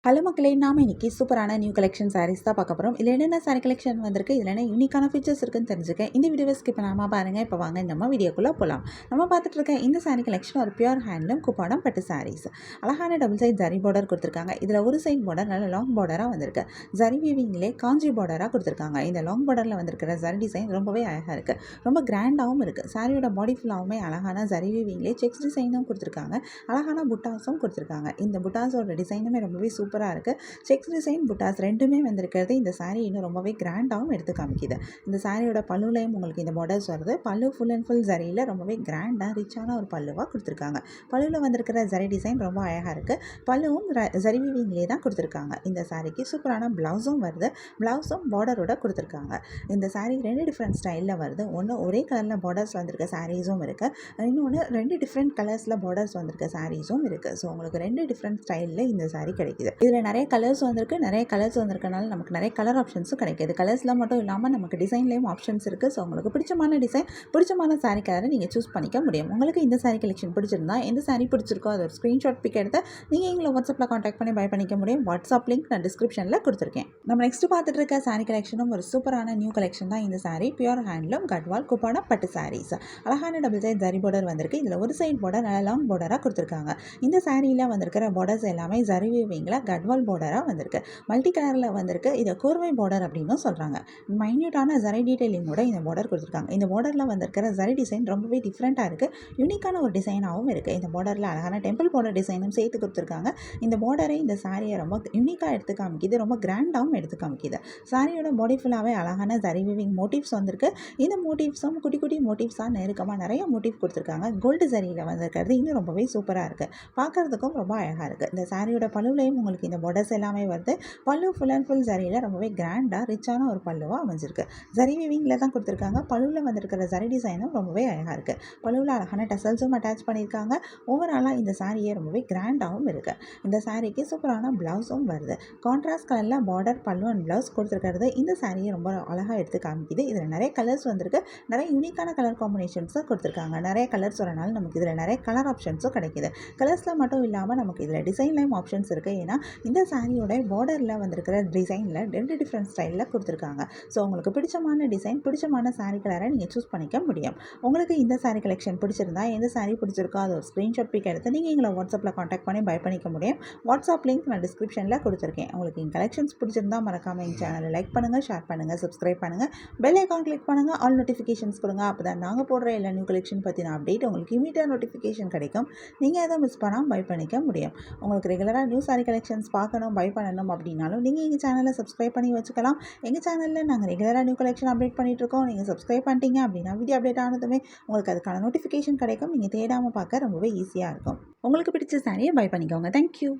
Hello மக்களே, நாம இன்னைக்கு சூப்பரான நியூ கலெக்ஷன் சாரீஸ் தான் பார்க்க போகிறோம். இதில் என்னென்ன சாரீ கலெக்ஷன் வந்திருக்கு, இதில் என்ன யூனிக்கான ஃபீச்சர்ஸ் இருக்குன்னு தெரிஞ்சுக்க இந்த வீடியோவை ஸ்கிப் பண்ணாமல் பாருங்கள். இப்போ வாங்க நம்ம வீடியோக்குள்ளே போகலாம். நம்ம பார்த்துட்டு இருக்க இந்த சாரீ கலெக்ஷன் ஒரு பியூர் ஹேண்ட்லூம் குப்பாடம் பட்டு சாரீஸ். அழகான டபுள் சைட் ஜரி பார்டர் கொடுத்துருக்காங்க. இதில் ஒரு சைட் பார்டர் நல்ல லாங் பார்டராக வந்திருக்கு. ஜரி வீவிங்லே காஞ்சி பார்டராக கொடுத்துருக்காங்க. இந்த லாங் பார்டரில் வந்திருக்கிற ஜரி டிசைன் ரொம்பவே அழகாக இருக்குது, ரொம்ப கிராண்டாகவும் இருக்குது. சாரியோட பாடி ஃபுல்லாகவுமே அழகான ஜரி வீவிங்லே செக்ஸ் டிசைனும் கொடுத்துருக்காங்க. அழகான புட்டாஸும் கொடுத்துருக்காங்க. இந்த புட்டாஸோட டிசைனுமே ரொம்பவே சூப்பராக இருக்குது. செக்ஸ் டிசைன் புட்டாஸ் ரெண்டுமே வந்திருக்கிறது இந்த சாரீ இன்னும் ரொம்பவே கிராண்டாகவும் எடுத்து காமிக்குது. இந்த சாரியோட பல்லுலையும் உங்களுக்கு இந்த பார்டர்ஸ் வருது. பல்லு ஃபுல் அண்ட் ஃபுல் ஜரியில் ரொம்பவே கிராண்டாக ரிச்சான ஒரு பல்லுவாக கொடுத்துருக்காங்க. பல்லுவில் வந்திருக்கிற ஜரி டிசைன் ரொம்ப அழகாக இருக்குது. பல்லுவும் ஜரி வீவிங்லேயே தான் கொடுத்துருக்காங்க. இந்த சாரிக்கு சூப்பரான ப்ளவுஸும் வருது. ப்ளவுஸும் பார்டரோட கொடுத்துருக்காங்க. இந்த சாரீ ரெண்டு டிஃப்ரெண்ட் ஸ்டைலில் வருது. ஒன்று ஒரே கலரில் பார்டர்ஸ் வந்திருக்க சாரீஸும் இருக்குது, இன்னொன்று ரெண்டு டிஃப்ரெண்ட் கலர்ஸில் பார்டர்ஸ் வந்திருக்க சாரீஸும் இருக்குது. ஸோ உங்களுக்கு ரெண்டு டிஃப்ரெண்ட் ஸ்டைலில் இந்த சாரீ கிடைக்குது. இதில் நிறைய கலர்ஸ் வந்திருக்கு. நிறைய கலர்ஸ் வந்திருக்கனால நமக்கு நிறைய கலர் ஆப்ஷன்ஸும் கிடைக்கிது. கலர்ஸில் மட்டும் இல்லாமல் நமக்கு டிசைன்லேயும் ஆப்ஷன்ஸ் இருக்குது. ஸோ உங்களுக்கு பிடிச்சமான டிசைன், பிடிச்சமான சாரீ கலரை நீங்கள் சூஸ் பண்ணிக்க முடியும். உங்களுக்கு இந்த சாரீ கலெக்ஷன் பிடிச்சிருந்தா, எந்த சாரீ பிடிச்சிருக்கோ அதை ஒரு ஸ்க்ரீன்ஷாட் பிக் எடுத்து நீங்கள் எங்களை வாட்ஸ்அப்பில் காண்டாக்ட் பண்ணி பை பண்ணிக்க முடியும். வாட்ஸ்அப் லிங்க் நான் டிஸ்கிரிப்ஷனில் கொடுத்துருக்கேன். நம்ம நெக்ஸ்ட் பார்த்துட்டு இருக்க சாரீ கலெக்ஷனும் ஒரு சூப்பரான நியூ கலெக்ஷன் தான். இந்த சாரீ பியூர் ஹேண்ட்லூம் கட்வால் குப்பாடம் பட்டு சாரீஸ். அழகான டபுள் சைட் ஜரி பார்டர் வந்திருக்கு. இதில் ஒரு சைட் பார்டர் நல்ல லாங் பார்டராக கொடுத்துருக்காங்க. இந்த சாரியில் வந்திருக்கிற பார்டர்ஸ் எல்லாமே ஜரி வீவிங்கில் கட்வால் பார்டராக வந்திருக்கு. மல்டி கலரில் வந்திருக்கு. இதை கூர்மை பார்டர் அப்படின்னு சொல்கிறாங்க. மைன்யூட்டான ஜரி டீட்டெயிலிங்கோட இந்த பார்டர் கொடுத்துருக்காங்க. இந்த பார்டரில் வந்திருக்கிற ஜரி டிசைன் ரொம்பவே டிஃப்ரெண்ட்டாக இருக்குது. யூனிக்கான ஒரு டிசைனாகவும் இருக்குது. இந்த பார்டரில் அழகான டெம்பிள் பார்டர் டிசைனும் சேர்த்து கொடுத்துருக்காங்க. இந்த பார்டரை இந்த சாரியை ரொம்ப யூனிக்காக எடுத்து காமிக்குது, ரொம்ப கிராண்டாகவும் எடுத்து காமிக்குது. சாரியோட பாடி ஃபுல்லாகவே அழகான ஜரி வீவிங் மோட்டிவ்ஸ் வந்திருக்கு. இந்த மோட்டிவ்ஸும் குட்டி குட்டி மோட்டிவ்ஸாக நெருக்கமாக நிறைய மோட்டிவ் கொடுத்துருக்காங்க. கோல்டு ஜரியில் வந்திருக்கிறது இன்னும் ரொம்பவே சூப்பராக இருக்குது, பார்க்குறதுக்கும் ரொம்ப அழகாக இருக்குது. இந்த சாரியோட பல்லுலையும் உங்களுக்கு இந்த பார்டர்ஸ் எல்லாமே வருது. பல்லு ஃபுல் அண்ட் ஃபுல் ஜரியில் ரொம்பவே கிராண்டாக ரிச்சான ஒரு பல்லுவாக அமைஞ்சிருக்கு. ஜரி வீவிங்கில் தான் கொடுத்துருக்காங்க. பல்லுவில் வந்திருக்கிற ஜரி டிசைனும் ரொம்பவே அழகாக இருக்குது. பல்லுவில் அழகான டசல்ஸும் அட்டாச் பண்ணியிருக்காங்க. ஓவராலாக இந்த சாரியே ரொம்பவே கிராண்டாகவும் இருக்குது. இந்த சாரிக்கு சூப்பரான ப்ளவுஸும் வருது. கான்ட்ராஸ்ட் கலரில் பார்டர், பல்லு அண்ட் ப்ளவுஸ் கொடுத்துருக்கிறது இந்த சாரியை ரொம்ப அழகாக எடுத்து காமிக்குது. இதில் நிறைய கலர்ஸ் வந்திருக்கு. நிறைய யூனிக்கான கலர் காம்பினேஷன்ஸும் கொடுத்துருக்காங்க. நிறைய கலர்ஸ் வரனால நமக்கு இதில் நிறைய கலர் ஆப்ஷன்ஸும் கிடைக்கிது. கலர்ஸில் மட்டும் இல்லாமல் நமக்கு இதில் டிசைன்லேயும் ஆப்ஷன்ஸ் இருக்குது. ஏன்னா இந்த சாரியோட பார்டரில் வந்திருக்கிற டிசைனில் ரெண்டு டிஃப்ரெண்ட் ஸ்டைலில் கொடுத்துருக்காங்க. ஸோ உங்களுக்கு பிடிச்சமான டிசைன், பிடிச்சமான சாரீ கலரை நீங்கள் சூஸ் பண்ணிக்க முடியும். உங்களுக்கு இந்த சாரீ கலெக்ஷன் பிடிச்சிருந்தா, எந்த சாரீ பிடிச்சிருக்கோ அதை ஒரு ஸ்க்ரீன்ஷாட் பிக் எடுத்து நீங்கள் எங்களை வாட்ஸ்அப்பில் காண்டாக்ட் பண்ணி பை பண்ணிக்க முடியும். வாட்ஸ்அப் லிங்க் நான் டிஸ்கிரிப்ஷனில் கொடுத்துருக்கேன். உங்களுக்கு எங்கள் கலெக்ஷன்ஸ் பிடிச்சிருந்தா மறக்காமல் எங்கள் சேனலை லைக் பண்ணுங்கள், ஷேர் பண்ணுங்கள், சப்ஸ்கிரைப் பண்ணுங்கள், பெல் ஐக்கான் கிளிக் பண்ணுங்கள், ஆல் நோட்டிஃபிகேஷன்ஸ் கொடுங்க. அப்போ தான் நாங்கள் போடுற எல்லா நியூ கலெக்ஷன் பற்றின அப்டேட் உங்களுக்கு இமீடியட் நோட்டிஃபிகேஷன் கிடைக்கும். நீங்கள் எதை மிஸ் பண்ணாமல் பை பண்ணிக்க முடியும். உங்களுக்கு ரெகுலராக நியூ சாரீ கலெக்ஷன்ஸ் பார்க்கணும், பை பண்ணணும் அப்படின்னாலும் நீங்கள் எங்கள் சேனலை சப்ஸ்கிரைப் பண்ணி வச்சுக்கலாம். எங்கள் சேனலில் நாங்கள் ரெகுலராக நியூ கலெக்ஷன் அப்டேட் பண்ணிகிட்ருக்கோம். நீங்கள் சப்ஸ்கிரைப் பண்ணிட்டீங்க அப்படின்னா வீடியோ அப்டேட் ஆனதுமே உங்களுக்கு அதுக்கான நோட்டிஃபிகேஷன் கிடைக்கும். நீங்கள் தேடாமல் பார்க்க ரொம்பவே ஈஸியாக இருக்கும். உங்களுக்கு பிடிச்ச சாரியை பை பண்ணிக்கோங்க. தேங்க்யூ.